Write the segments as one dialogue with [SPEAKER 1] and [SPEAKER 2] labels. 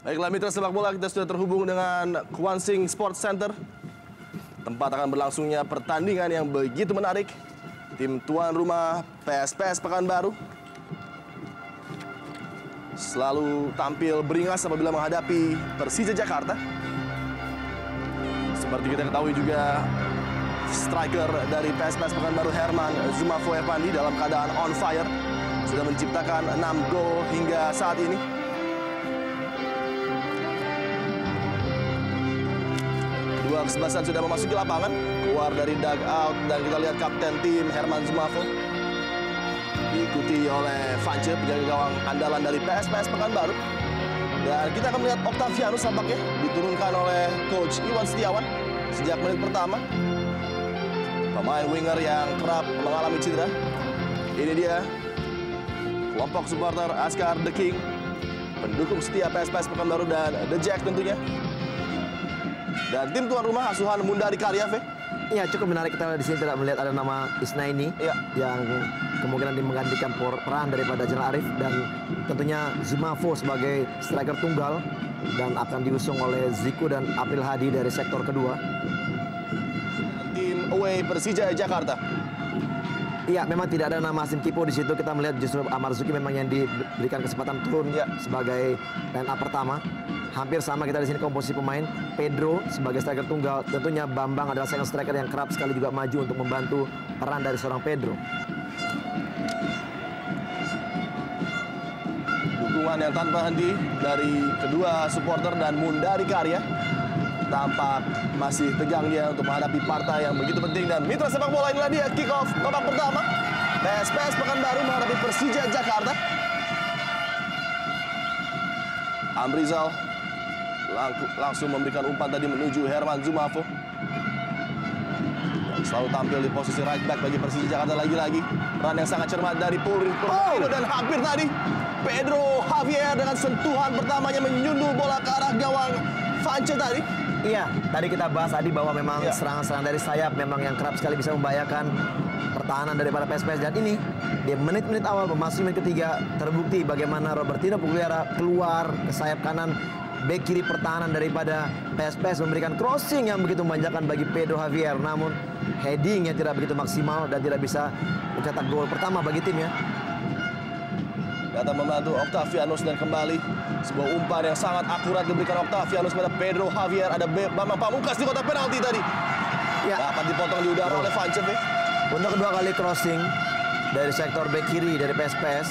[SPEAKER 1] Baiklah mitra sepak bola, kita sudah terhubung dengan Kwansing Sports Center. Tempat akan berlangsungnya pertandingan yang begitu menarik. Tim tuan rumah PSPS Pekanbaru selalu tampil beringas apabila menghadapi Persija Jakarta. Seperti kita ketahui juga, striker dari PSPS Pekanbaru Herman Zumafo Evandi dalam keadaan on fire. Sudah menciptakan 6 gol hingga saat ini. Dua kesebelasan sudah memasuki lapangan, keluar dari dugout, dan kita lihat kapten tim Herman Zumafo diikuti oleh Vance, penjaga gawang andalan dari PSPS Pekanbaru. Dan kita akan melihat Octavianus tampaknya diturunkan oleh Coach Iwan Setiawan sejak menit pertama. Pemain winger yang kerap mengalami cedera. Ini dia kelompok supporter Askar The King, pendukung setia PSPS Pekanbaru dan The Jack tentunya. Dan tim tuan rumah asuhan Mundari Karya,
[SPEAKER 2] Iya, cukup menarik kita di sini tidak melihat ada nama Isnaini yang kemungkinan menggantikan peran daripada Jenal Arif, dan tentunya Zumafo sebagai striker tunggal dan akan diusung oleh Ziku dan April Hadi dari sektor kedua.
[SPEAKER 1] Tim away Persija Jakarta.
[SPEAKER 2] Iya, memang tidak ada nama Asim Kipo di situ. Kita melihat justru Amarzuki memang yang diberikan kesempatan turun sebagai line up pertama. Hampir sama kita di sini komposisi pemain. Pedro sebagai striker tunggal. Tentunya Bambang adalah second striker yang kerap sekali juga maju untuk membantu peran dari seorang Pedro.
[SPEAKER 1] Dukungan yang tanpa henti dari kedua supporter dan Mundari Karya. Tampak masih tegang dia untuk menghadapi partai yang begitu penting. Dan mitra sepak bola, inilah dia kick off babak pertama. PSPS Pekanbaru menghadapi Persija Jakarta. Amrizal langsung memberikan umpan tadi menuju Herman Zumafo. Selalu tampil di posisi right back bagi Persija Jakarta lagi-lagi. Peran yang sangat cermat dari Pulri dan hampir tadi Pedro Javier dengan sentuhan pertamanya menyundul bola ke arah gawang Vance tadi.
[SPEAKER 2] Iya, tadi kita bahas tadi bahwa memang serangan-serangan dari sayap memang yang kerap sekali bisa membahayakan pertahanan daripada PSPS. Dan ini di menit-menit awal memasuki menit ketiga terbukti bagaimana Robertino Pugliara keluar ke sayap kanan bek kiri pertahanan daripada PSPS memberikan crossing yang begitu memanjakan bagi Pedro Javier, namun heading yang tidak begitu maksimal dan tidak bisa mencetak gol pertama bagi timnya.
[SPEAKER 1] Datang membantu Octavianus dan kembali sebuah umpan yang sangat akurat diberikan Octavianus pada Pedro Javier. Ada Bambang Pamungkas di kotak penalti tadi. Dapat dipotong di udara oleh Vance.
[SPEAKER 2] Untuk kedua kali crossing dari sektor bek kiri dari PSPS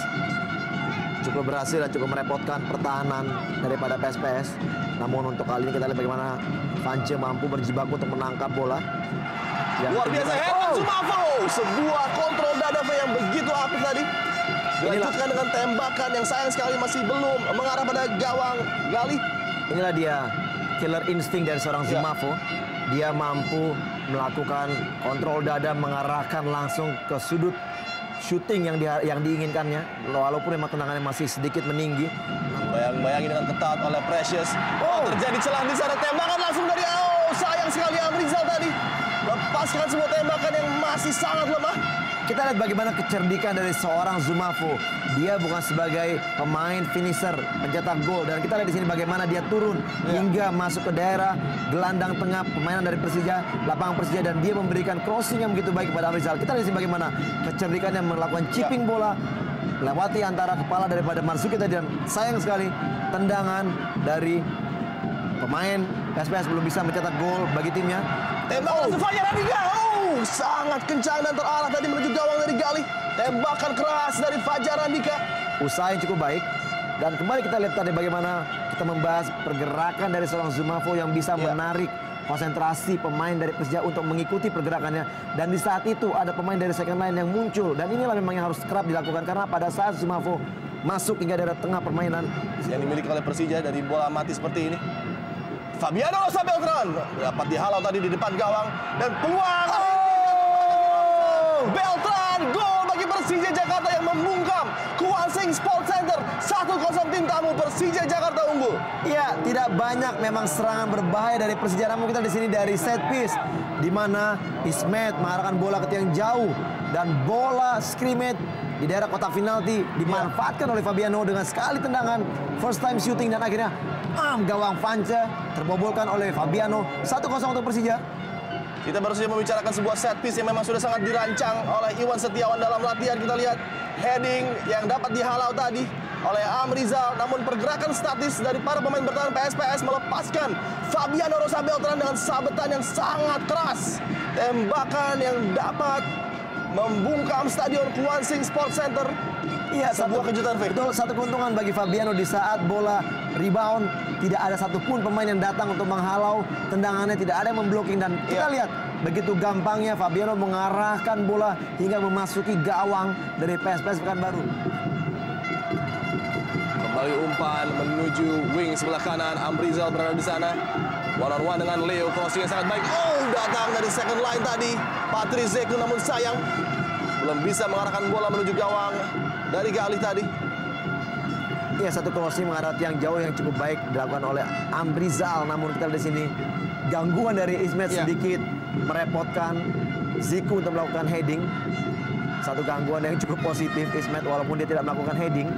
[SPEAKER 2] cukup berhasil dan cukup merepotkan pertahanan daripada PSPS. Namun untuk kali ini kita lihat bagaimana Vance mampu berjibaku untuk menangkap bola.
[SPEAKER 1] Luar biasa Herman Zumafo. Sebuah kontrol dada yang begitu apik tadi. Dilanjutkan dengan tembakan yang sayang sekali masih belum mengarah pada gawang Gali.
[SPEAKER 2] Inilah dia killer insting dari seorang Zumafo. Dia mampu melakukan kontrol dada, mengarahkan langsung ke sudut shooting yang diinginkannya, walaupun memang tendangannya masih sedikit meninggi.
[SPEAKER 1] Bayang-bayangin dengan ketat oleh Precious. Terjadi celah di sana, tembakan langsung dari sayang sekali Amrizal tadi lepaskan sebuah tembakan yang masih sangat lemah.
[SPEAKER 2] Kita lihat bagaimana kecerdikan dari seorang Zumafo. Dia bukan sebagai pemain finisher, pencetak gol, dan kita lihat di sini bagaimana dia turun hingga masuk ke daerah gelandang tengah permainan dari Persija, lapangan Persija, dan dia memberikan crossing yang begitu baik kepada Amrizal. Kita lihat di sini bagaimana kecerdikannya melakukan chipping bola melewati antara kepala daripada Marzuki tadi, dan sayang sekali tendangan dari pemain PSPS belum bisa mencetak gol bagi timnya.
[SPEAKER 1] Tembakan Fajar Andika. Sangat kencang dan terarah tadi menuju gawang dari Gali. Tembakan keras dari Fajar Andika.
[SPEAKER 2] Usaha yang cukup baik. Dan kembali kita lihat tadi bagaimana kita membahas pergerakan dari seorang Zumafo yang bisa menarik konsentrasi pemain dari Persija untuk mengikuti pergerakannya. Dan di saat itu ada pemain dari second line yang muncul. Dan inilah memang yang harus kerap dilakukan, karena pada saat Zumafo masuk hingga daerah tengah permainan
[SPEAKER 1] yang dimiliki oleh Persija dari bola mati seperti ini, Fabiano Rosa Beltran dapat dihalau tadi di depan gawang dan peluang. Beltran, gol bagi Persija Jakarta yang membungkam Kwansing Sports Center. 1-0 tim tamu, Persija Jakarta unggul.
[SPEAKER 2] Iya, tidak banyak memang serangan berbahaya dari Persija, namun kita di sini dari set piece di mana Ismet mengarahkan bola ke tiang jauh dan bola scrimmage di daerah kotak penalti dimanfaatkan oleh Fabiano dengan sekali tendangan first time shooting dan akhirnya gawang Vance terbobolkan oleh Fabiano. 1-0 untuk Persija.
[SPEAKER 1] Kita baru saja membicarakan sebuah set piece yang memang sudah sangat dirancang oleh Iwan Setiawan dalam latihan. Kita lihat heading yang dapat dihalau tadi oleh Amrizal, namun pergerakan statis dari para pemain bertahan PSPS melepaskan Fabiano Rosa Beltran dengan sabetan yang sangat keras. Tembakan yang dapat membungkam Stadion Kuansing Sport Center.
[SPEAKER 2] Iya,
[SPEAKER 1] sebuah kejutan, Fe.
[SPEAKER 2] Betul, satu keuntungan bagi Fabiano di saat bola rebound. Tidak ada satupun pemain yang datang untuk menghalau tendangannya, tidak ada yang memblocking. Dan kita lihat begitu gampangnya Fabiano mengarahkan bola hingga memasuki gawang dari PSPS Pekanbaru.
[SPEAKER 1] Kembali umpan menuju wing sebelah kanan. Amrizal berada di sana. One on one dengan Leo, crossing yang sangat baik. Datang dari second line tadi Patrice Zeku, namun sayang belum bisa mengarahkan bola menuju gawang dari Galih tadi.
[SPEAKER 2] Iya, satu crossing mengarah tiang jauh yang cukup baik dilakukan oleh Amrizal, namun kita lihat di sini gangguan dari Ismet sedikit merepotkan Zeku untuk melakukan heading. Satu gangguan yang cukup positif Ismet walaupun dia tidak melakukan heading.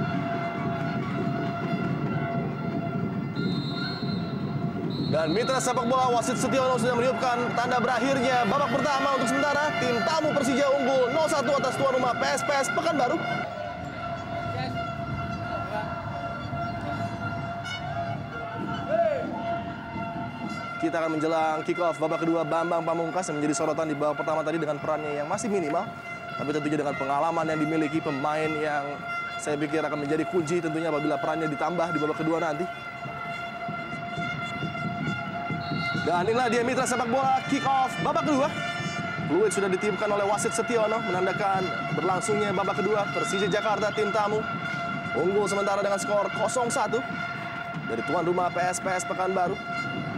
[SPEAKER 1] Dan mitra sepak bola wasit Setiono sudah meniupkan tanda berakhirnya babak pertama untuk sementara. Tim tamu Persija unggul 0-1 atas tuan rumah PSPS Pekanbaru. Kita akan menjelang kick off babak kedua. Bambang Pamungkas yang menjadi sorotan di babak pertama tadi dengan perannya yang masih minimal, tapi tentunya dengan pengalaman yang dimiliki pemain yang saya pikir akan menjadi kunci tentunya apabila perannya ditambah di babak kedua nanti. Dan inilah dia mitra sepak bola kick off babak kedua. Fluid sudah ditiupkan oleh wasit Setiono menandakan berlangsungnya babak kedua. Persija Jakarta tim tamu unggul sementara dengan skor 0-1 dari tuan rumah PSPS Pekanbaru.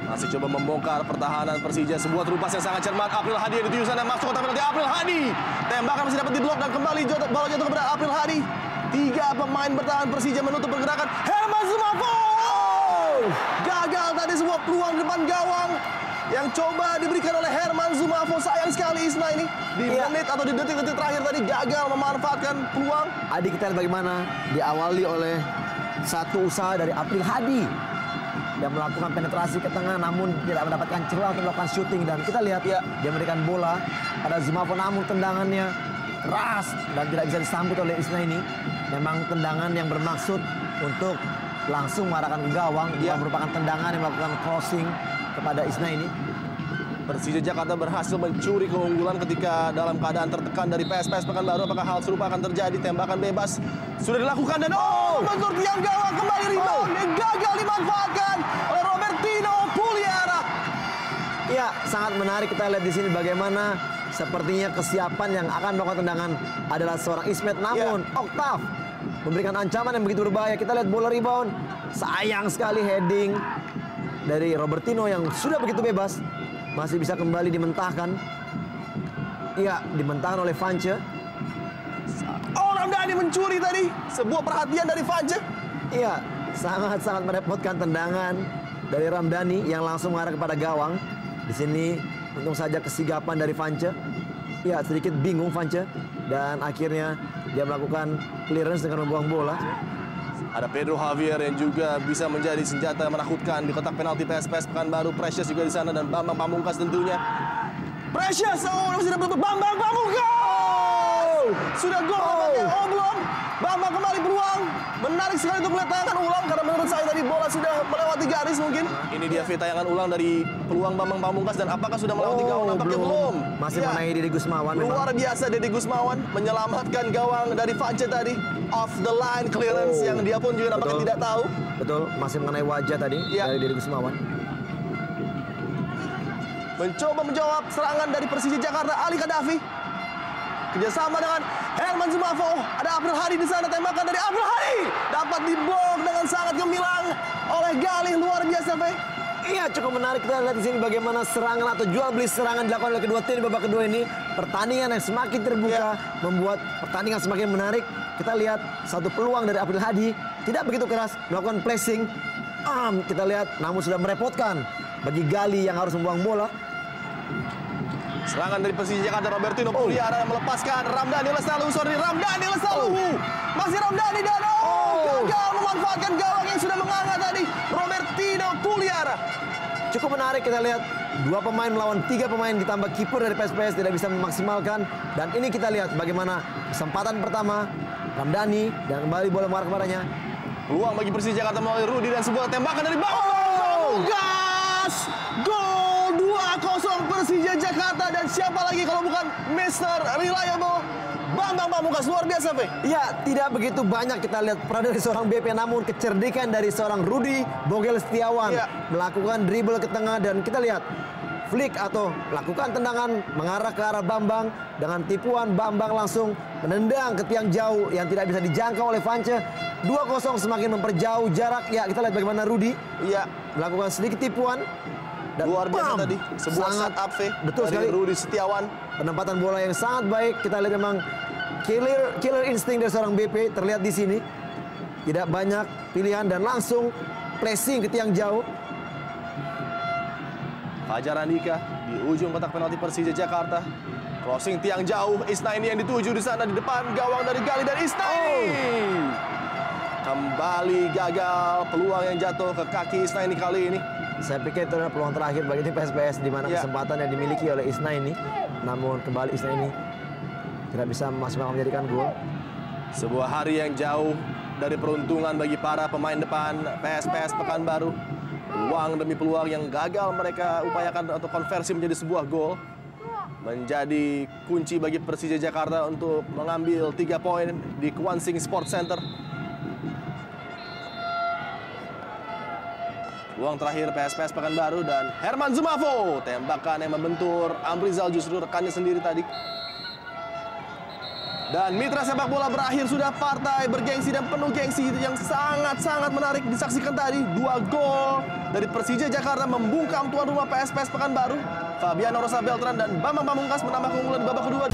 [SPEAKER 1] Masih coba membongkar pertahanan Persija. Sebuah terupas yang sangat cermat. April Hadi yang ditiup sana masuk kotak penalti. April Hadi. Tembakan masih dapat diblok dan kembali bola jatuh kepada April Hadi. 3 pemain bertahan Persija menutup pergerakan. Herman Zumafo. Gagal tadi sebuah peluang depan gawang yang coba diberikan oleh Herman Zumafo. Sayang sekali Isna ini di menit atau di detik-detik terakhir tadi gagal memanfaatkan peluang.
[SPEAKER 2] Adi, kita lihat bagaimana diawali oleh satu usaha dari April Hadi yang melakukan penetrasi ke tengah namun tidak mendapatkan celah untuk melakukan shooting. Dan kita lihat dia memberikan bola pada Zumafo, namun tendangannya keras dan tidak bisa disambut oleh Isna ini. Memang tendangan yang bermaksud untuk langsung mengarahkan ke gawang, bukan merupakan tendangan yang melakukan crossing kepada Isna ini.
[SPEAKER 1] Persija Jakarta berhasil mencuri keunggulan ketika dalam keadaan tertekan dari PSPS Pekanbaru. Apakah hal serupa akan terjadi? Tembakan bebas sudah dilakukan dan membentur tiang gawang, kembali rebound yang gagal dimanfaatkan oleh Robertino Puliara.
[SPEAKER 2] Ya, sangat menarik kita lihat di sini bagaimana sepertinya kesiapan yang akan melakukan tendangan adalah seorang Ismet, namun Octav memberikan ancaman yang begitu berbahaya. Kita lihat bola rebound, sayang sekali heading dari Robertino yang sudah begitu bebas. Masih bisa kembali dimentahkan. Iya, dimentahkan oleh Vance.
[SPEAKER 1] Ramdhani mencuri tadi. Sebuah perhatian dari Vance.
[SPEAKER 2] Iya, sangat-sangat merepotkan tendangan dari Ramdhani yang langsung mengarah kepada gawang. Di sini untung saja kesigapan dari Vance. Iya, sedikit bingung Vance. Dan akhirnya dia melakukan clearance dengan membuang bola.
[SPEAKER 1] Ada Pedro Javier yang juga bisa menjadi senjata menakutkan di kotak penalti PSPS Pekanbaru. Precious juga di sana dan Bambang Pamungkas tentunya. Precious, masih dapat Bambang Pamungkas. Sudah gol, belum. Bambang kembali beruang. Menarik sekali untuk melihat tayangan ulang karena menurut saya tadi bola sudah melewati garis mungkin. Ini dia tayangan ulang dari peluang Bambang Pamungkas dan apakah sudah melewati gawang? Nampaknya belum.
[SPEAKER 2] Masih menaiki Deddy Gusmawan.
[SPEAKER 1] Luar biasa Deddy Gusmawan menyelamatkan gawang dari Vance tadi. Off the line clearance yang dia pun juga nampaknya tidak tahu.
[SPEAKER 2] Betul, masih mengenai wajah tadi dari Deddy Gusmawan.
[SPEAKER 1] Mencoba menjawab serangan dari Persija Jakarta, Ali Kadafi. Kerjasama dengan Herman Zumafo. Ada April Hadi di sana, tembakan dari April Hadi. Dapat diblok dengan sangat gemilang oleh Galih, luar biasa, Fe.
[SPEAKER 2] Iya, cukup menarik kita lihat di sini bagaimana serangan atau jual beli serangan dilakukan oleh kedua tim di babak kedua ini. Pertandingan yang semakin terbuka membuat pertandingan semakin menarik. Kita lihat satu peluang dari April Hadi, tidak begitu keras melakukan placing. Kita lihat namun sudah merepotkan bagi Gali yang harus membuang bola.
[SPEAKER 1] Serangan dari Persija Jakarta, Robertino Puliara melepaskan Ramdhani Lestalu. Ramdhani Lestalu. Masih Ramdhani dan gagal memanfaatkan gawang yang sudah menganga tadi. Robertino Puliara.
[SPEAKER 2] Cukup menarik kita lihat 2 pemain melawan 3 pemain ditambah kiper dari PSPS tidak bisa memaksimalkan. Dan ini kita lihat bagaimana kesempatan pertama Ramdhani dan kembali bola mengarah kepadanya.
[SPEAKER 1] Peluang bagi Persija Jakarta melalui Rudi dan sebuah tembakan dari Gas! Gol 2-0 Persija Jakarta, dan siapa lagi kalau bukan Mr. Reliable Bambang Pamungkas. Luar biasa, Fe.
[SPEAKER 2] Ya, tidak begitu banyak kita lihat peran dari seorang BP, namun kecerdikan dari seorang Rudi Bogel Setiawan melakukan dribble ke tengah, dan kita lihat flick atau lakukan tendangan mengarah ke arah Bambang. Dengan tipuan Bambang langsung menendang ke tiang jauh yang tidak bisa dijangkau oleh Vance. 2-0 semakin memperjauh jarak. Ya, kita lihat bagaimana Rudi melakukan sedikit tipuan. Dan
[SPEAKER 1] luar biasa tadi, sebuah setup
[SPEAKER 2] betul
[SPEAKER 1] dari
[SPEAKER 2] sekali.
[SPEAKER 1] Rudi Setiawan.
[SPEAKER 2] Penempatan bola yang sangat baik. Kita lihat memang killer insting dari seorang BP terlihat di sini. Tidak banyak pilihan dan langsung pressing ke tiang jauh.
[SPEAKER 1] Fajar Andika di ujung kotak penalti Persija Jakarta. Crossing tiang jauh, Isnaini yang dituju di sana di depan gawang dari Gali, dan Isnaini kembali gagal. Peluang yang jatuh ke kaki Isnaini kali ini.
[SPEAKER 2] Saya pikir itu adalah peluang terakhir bagi tim PSPS, di mana kesempatan yang dimiliki oleh Isnaini. Namun kembali Isnaini tidak bisa maksimal menjadikan gol.
[SPEAKER 1] Sebuah hari yang jauh dari peruntungan bagi para pemain depan PSPS Pekanbaru. Peluang demi peluang yang gagal mereka upayakan atau konversi menjadi sebuah gol, menjadi kunci bagi Persija Jakarta untuk mengambil 3 poin di Kwansing Sports Center. Peluang terakhir PSPS Pekanbaru, dan Herman Zumafo, tembakan yang membentur Amrizal, justru rekannya sendiri tadi. Dan mitra sepak bola berakhir sudah, partai bergengsi dan penuh gengsi yang sangat-sangat menarik disaksikan tadi. 2 gol dari Persija Jakarta membungkam tuan rumah PSPS Pekanbaru. Fabiano Rosa Beltran dan Bambang Pamungkas menambah keunggulan di babak kedua.